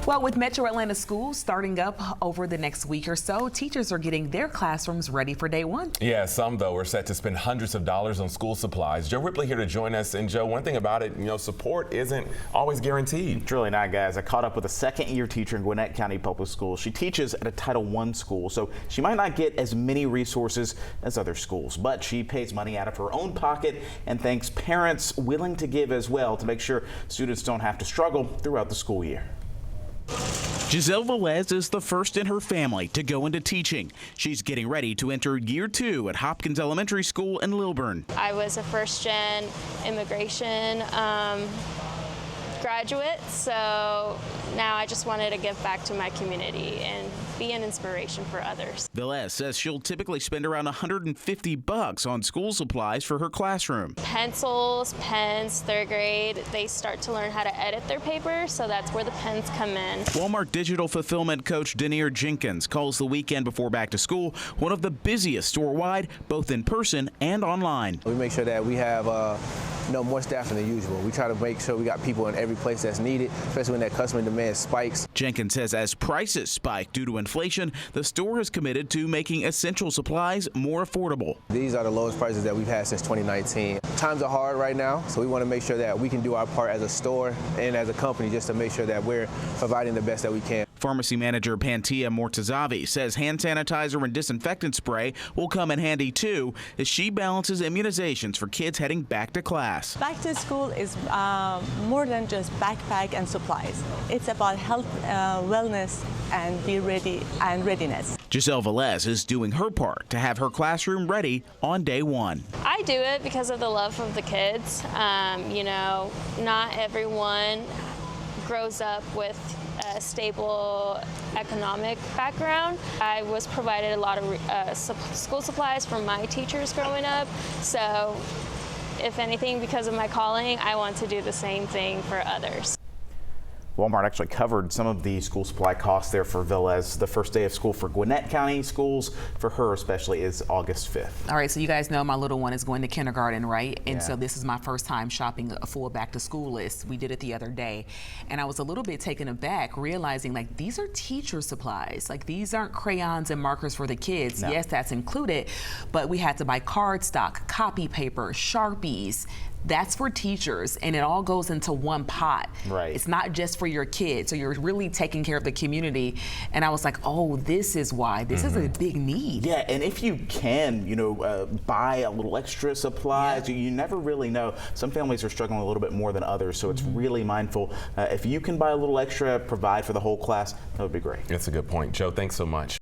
Well, with Metro Atlanta schools starting up over the next week or so, teachers are getting their classrooms ready for day one. Yeah, some, though, are set to spend hundreds of dollars on school supplies. Joe Ripley here to join us. And, Joe, one thing about it, support isn't always guaranteed. It's really not, guys. I caught up with a second-year teacher in Gwinnett County Public Schools. She teaches at a Title I school, so she might not get as many resources as other schools, but she pays money out of her own pocket and thanks parents willing to give as well to make sure students don't have to struggle throughout the school year. Giselle Velez is the first in her family to go into teaching. She's getting ready to enter year 2 at Hopkins Elementary School in Lilburn. I was a first-gen immigration graduate, so now I just wanted to give back to my community and be an inspiration for others. Velez says she'll typically spend around $150 on school supplies for her classroom. Pencils, pens, third grade, they start to learn how to edit their paper, so that's where the pens come in. Walmart digital fulfillment coach Denier Jenkins calls the weekend before back to school one of the busiest store-wide, both in person and online. We make sure that we have more staffing than usual. We try to make sure we got people in every place that's needed, especially when that customer demand spikes. Jenkins says as prices spike due to inflation, the store is committed to making essential supplies more affordable. These are the lowest prices that we've had since 2019. Times are hard right now, so we want to make sure that we can do our part as a store and as a company just to make sure that we're providing the best that we can. Pharmacy manager Pantia Mortazavi says hand sanitizer and disinfectant spray will come in handy too as she balances immunizations for kids heading back to class. Back to school is more than just backpack and supplies. It's about health, wellness, and be ready and readiness. Giselle Velez is doing her part to have her classroom ready on day one. I do it because of the love of the kids. Not everyone grows up with a stable economic background. I was provided a lot of school supplies from my teachers growing up, so if anything, because of my calling, I want to do the same thing for others. Walmart actually covered some of the school supply costs there for Velez. The first day of school for Gwinnett County schools, for her especially, is August 5th. All right, so you guys know my little one is going to kindergarten, right? And yeah. So this is my first time shopping a full back to school list. We did it the other day. And I was a little bit taken aback realizing like these are teacher supplies. Like these aren't crayons and markers for the kids. No. Yes, that's included, but we had to buy cardstock, copy paper, Sharpies. That's for teachers, and it all goes into one pot. Right. It's not just for your kids, so you're really taking care of the community. And I was like, oh, this is why. This is a big need. Yeah, and if you can, buy a little extra supplies, you never really know. Some families are struggling a little bit more than others, so it's really mindful. If you can buy a little extra, provide for the whole class, that would be great. That's a good point. Joe, thanks so much.